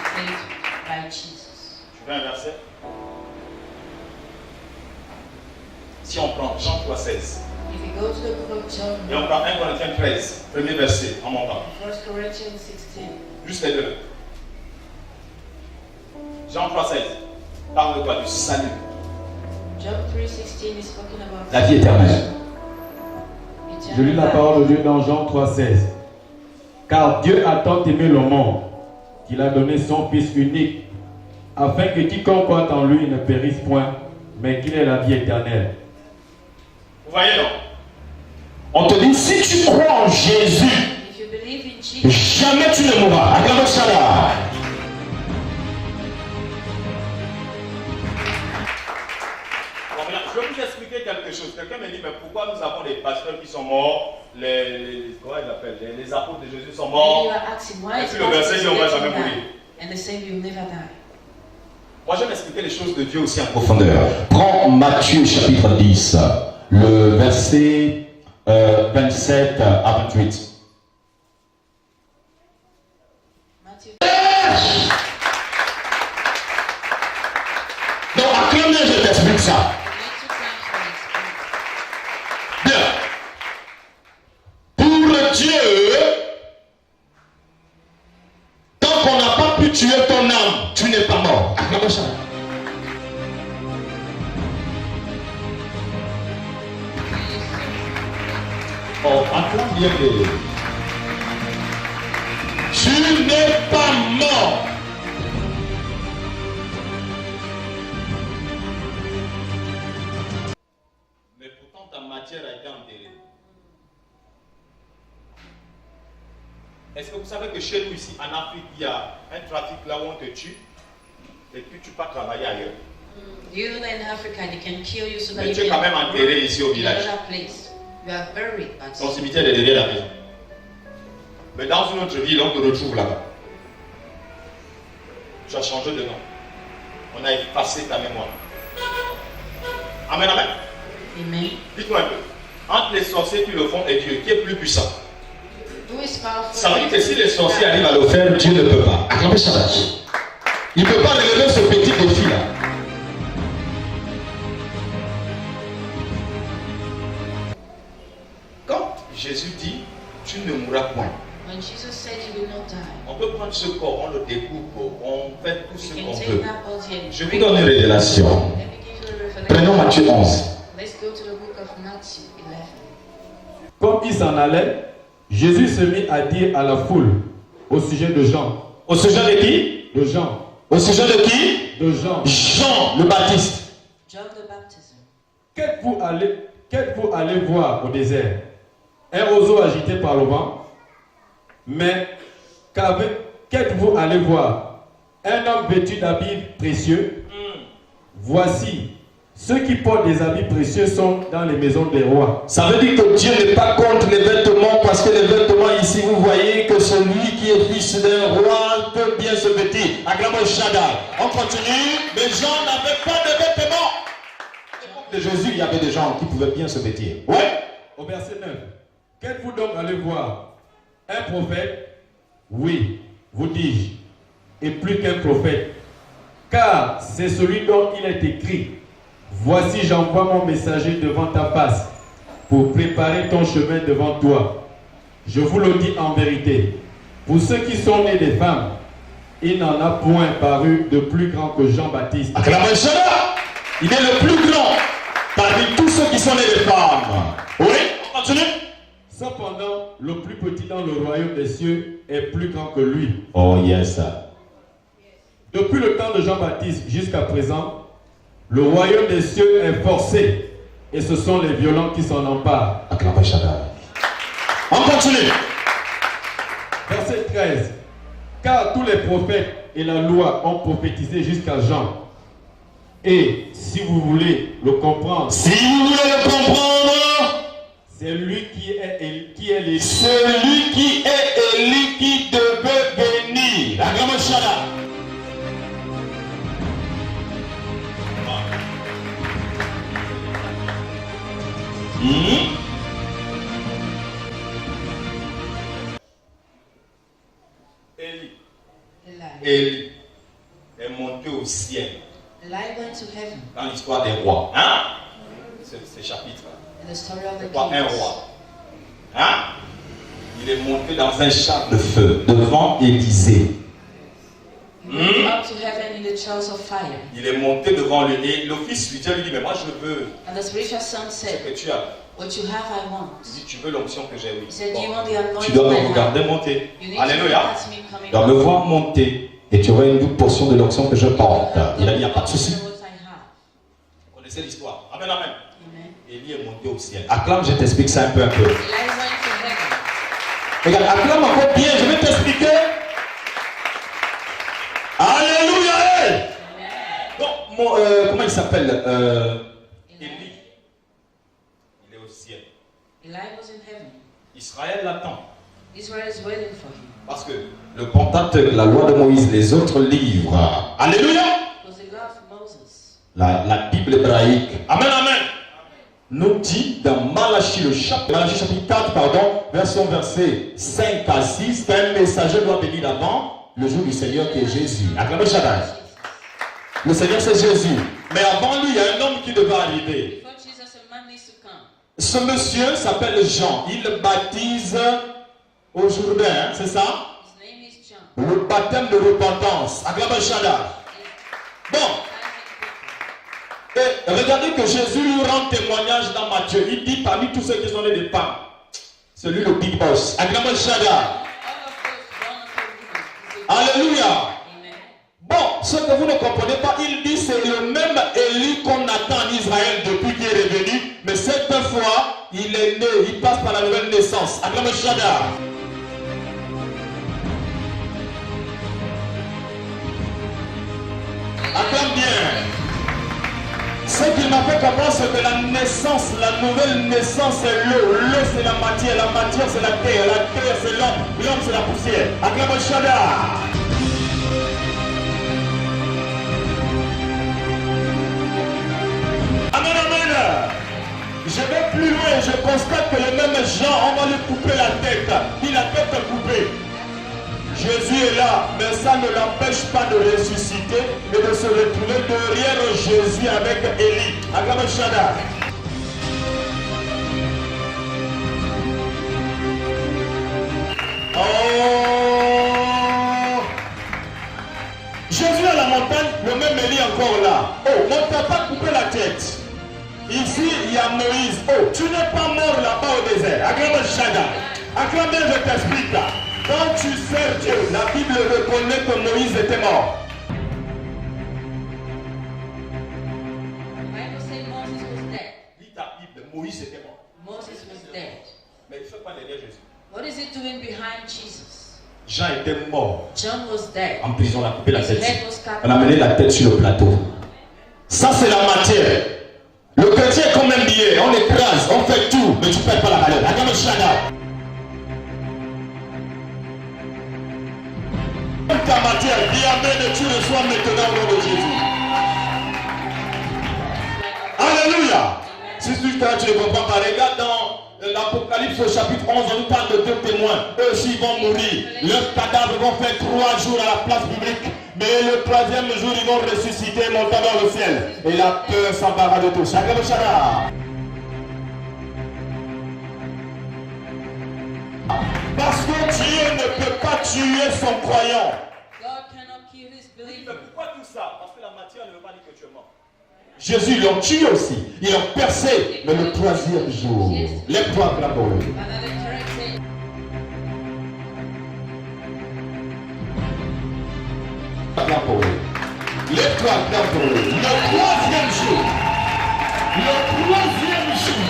faith by Jesus. Tu veux un verset? Si on prend Jean 3,16 If you go to the book of John, et on prend 1 Corinthiens 13, premier verset en montant. 1 Corinthians 16. Juste les deux. Jean 3,16 parle de quoi? Du salut. John 3:16 is spoken about La vie éternelle. eternal Je lis la life. parole de Dieu dans Jean 3,16. Car Dieu a tant aimé le monde qu'il a donné son Fils unique, afin que quiconque croit en lui ne périsse point, mais qu'il ait la vie éternelle. Vous voyez non? On te dit, si tu crois en Jésus, If you believe in Jesus, jamais tu ne mourras. Acclame ça là. Bon, maintenant, je vais vous expliquer quelque chose. Quelqu'un me dit, mais pourquoi nous avons des pasteurs qui sont morts, comment ils appellent, les apôtres de Jésus sont and morts. you are asking why Et is puis le verset dit, on va jamais die, mourir. and they say you'll never die. Moi, je vais expliquer les choses de Dieu aussi en Profondeur. Prends Matthieu chapitre 10, le verset 27 à 28. Matthew. Donc, acclame, je t'explique ça. Bien. Pour Dieu, tant qu'on n'a pas pu tuer ton âme, tu n'es pas mort. Acclame ça. Oh, acclame bien. Tu n'es pas mort. Mais pourtant, ta matière a été enterrée. Est-ce que vous savez que chez nous, ici, en Afrique, il y a un trafic là où on te tue et puis tu pars travailler ailleurs. You know that in Africa they can kill you so that Mais you tu es quand can même enterré ici au in village. another place. You are buried, but Ton cimetière est derrière la maison. Mais dans une autre ville, on te retrouve là-bas. Tu as changé de nom. On a effacé ta mémoire. Amen, amen. amen. Dites-moi un peu. Entre les sorciers qui le font et Dieu, qui est plus puissant? Who is powerful? Ça veut dire que si les sorciers arrivent À le faire, Dieu ne peut pas. Acclamez ça là. Il ne peut pas relever ce petit défi là. Quand Jésus dit, tu ne mourras point. When Jesus said you will not die, On peut prendre ce corps, on le découpe, on fait tout we ce can qu'on take veut. that body and Je vous bring donne une it. Révélation. Let me give you a revelation. Prenons Matthieu 11. Let's go to the book of Matthew 11. Comme il s'en allait, Jésus se mit à dire à la foule au sujet de Jean. Au sujet de qui? De Jean. Au sujet de qui? De Jean. Jean le Baptiste. John the Baptist. Qu'êtes-vous allé voir au désert? Un roseau agité par le vent? Mais qu'êtes-vous allé voir? Un homme vêtu d'habits précieux? Voici, ceux qui portent des habits précieux sont dans les maisons des rois. Ça veut dire que Dieu n'est pas contre les vêtements, parce que les vêtements ici, vous voyez que celui qui est fils d'un roi peut bien se vêtir. Acclamons Shaddai. On continue. Les gens n'avaient pas de vêtements. À l'époque de Jésus, il y avait des gens qui pouvaient bien se vêtir. Ouais. Au verset 9. Qu'êtes-vous donc allé voir? Un prophète? Oui, vous dis-je, et plus qu'un prophète. Car c'est celui dont il est écrit: voici, j'envoie mon messager devant ta face, pour préparer ton chemin devant toi. Je vous le dis en vérité, pour ceux qui sont nés des femmes, il n'en a point paru de plus grand que Jean-Baptiste. Acclamons Shaddai. Il est le plus grand parmi tous ceux qui sont nés des femmes. Oui, on continue. Cependant, le plus petit dans le royaume des cieux est plus grand que lui. Oh yes. Depuis le temps de Jean-Baptiste jusqu'à présent, le royaume des cieux est forcé, et ce sont les violents qui s'en emparent. Acclamons Shaddai. On continue. Verset 13. Car tous les prophètes et la loi ont prophétisé jusqu'à Jean. Et si vous voulez le comprendre, Si vous voulez le comprendre, c'est lui qui est l'Élie. celui qui est Élie qui devait venir. Acclamons Shaddai. Élie. Élie est monté au ciel Eli went to heaven dans l'histoire des rois. Hein? Ce chapitre. in the story of the C'est pas un kings. roi. Hein? Il est monté dans un char de feu devant Élisée. He went up to heaven in the chariots of fire. Il est monté devant lui et le fils lui dit, mais moi je veux And the spiritual son ce said, que tu as. what you have I want. Il dit, tu veux l'onction que j'ai, oui. He said, Bon. do you want the Tu anointing dois me I have? regarder monter. You need to Alléluia. look at me coming Tu dois me up. voir monter et tu auras une double portion de l'onction que je porte. Il a dit, il n'y a pas de souci. What I have. Vous connaissez l'histoire. Amen, amen. Amen. Élie est monté au ciel. Acclame, je t'explique ça un peu. Eli went to heaven. Regarde, acclame encore bien, je vais t'expliquer. Alléluia. Amen. Donc, comment il s'appelle Élie, il est au ciel. Eli was in heaven. Israël l'attend. Israel is waiting for him. Parce que Le Pentateuque, la loi de Moïse, les autres livres. Alléluia. It was the law of Moses. La Bible hébraïque Amen, amen. nous dit dans Malachie, Malachie chapitre 4, verset 5 à 6, qu'un messager doit venir avant le jour du Seigneur qui est Jésus. Acclamez Shaddai. Le Seigneur c'est Jésus. Mais avant lui, il y a un homme qui devait arriver. Before Jesus, a man needs to come. Ce monsieur s'appelle Jean. Il baptise au Jourdain, hein, c'est ça? His name is John. Le baptême de repentance. Acclamez Shaddai. Bon. Et regardez que Jésus lui rend témoignage dans Matthieu. Il dit parmi tous ceux qui sont nés des femmes, c'est lui le big boss. Acclamez Shaddai. Alléluia. Amen. Bon, ce que vous ne comprenez pas, il dit c'est le même Élie qu'on attend en Israël depuis qu'il est revenu. Mais cette fois, il est né, il passe par la nouvelle naissance. Acclamez Shaddai. Acclame bien. Ce qu'il m'a fait comprendre, c'est que la naissance, la nouvelle naissance, c'est l'eau. L'eau, c'est la matière, c'est la terre, c'est l'homme, l'homme, c'est la poussière. Acclame Shaddai. Amen, amen. Je vais plus loin, je constate que le même Jean, on va lui couper la tête. Il a la tête coupée. Jésus est là, mais ça ne l'empêche pas de ressusciter et de se retrouver derrière Jésus avec Élie. Acclamez Shaddai. Oh! Jésus à la montagne, le même Élie encore là. Oh, on ne t'a pas coupé la tête. Ici, il y a Moïse. Oh, tu n'es pas mort là-bas au désert. Acclamez Shaddai. Acclame bien, je t'explique là. Quand tu sers Dieu, la Bible reconnaît que Moïse était mort. The Bible says Moses was dead. Lis ta Bible, Moïse était mort. Moses was dead. Mais il ne fait pas derrière Jésus. What is he doing behind Jesus? Jean était mort. John was dead. En prison, on a coupé la His tête. head was cut On a mené la tête sur le plateau. Ça, c'est la matière. Le chrétien est comme un billet. On écrase, on fait tout, mais tu ne perds pas la valeur. Acclame Shaddai. Ta matière, dis amen et tu reçois maintenant au nom de Jésus. Alléluia. Si tu ne comprends pas, regarde dans l'Apocalypse au chapitre 11, on nous parle de deux témoins. Eux aussi vont mourir. Leurs cadavres vont faire 3 jours à la place publique. Mais le 3e jour, ils vont ressusciter, montant dans le ciel. Et la peur s'embarrasse de tout. Chacun le chara. Parce que Dieu ne peut pas tuer son croyant. God cannot kill his Mais believer. pourquoi tout ça? Parce que la matière ne veut pas dire que tu es mort. Jésus, ils l'ont tué aussi. Ils l'ont percé. Mais le 3e jour, lève-toi, acclame pour lui. Another current said, Acclame pour lui. Lève-toi, acclame pour lui. Le 3e jour. Le 3e jour.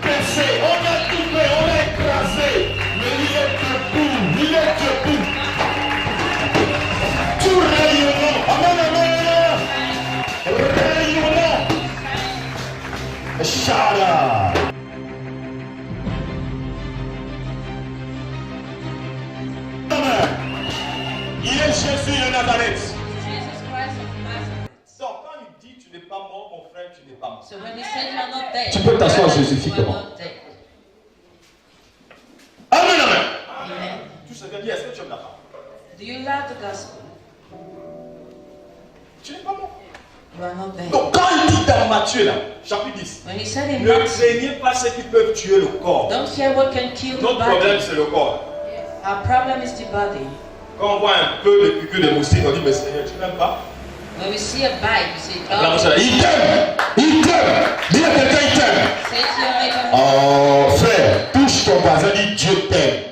Percé, on a tout fait, on a écrasé. Mais il est debout, il est debout. Tout rayonnant. Amen, amen. Rayonnant. Shada. Il est Jésus de Nazareth. Jesus Christ of Nazareth. Donc quand il dit tu n'es pas mort, mon frère, tu n'es pas mort. So when he said you are not dead, Tu peux t'asseoir, brother, Jésus, you are comment? not dead. quelqu'un dit, est-ce que tu aimes la parole? Do you love the gospel? Tu n'es pas bon. You are not there. Donc quand il dit dans Matthieu, là, chapitre 10, When he said in ne Matthew, craignez pas ceux qui peuvent tuer le corps. don't fear what can kill the Notre problème, body. c'est le corps. Our problem is the body. Quand on voit un peu de piqûres de moustiques, on dit, mais Seigneur, tu n'aimes pas? When we see a bite, we say, Acclame oh, cela. Il t'aime. Il t'aime. Dis à quelqu'un, il t'aime. say to your neighbor, Oh, frère, touche ton voisin, dis Dieu t'aime.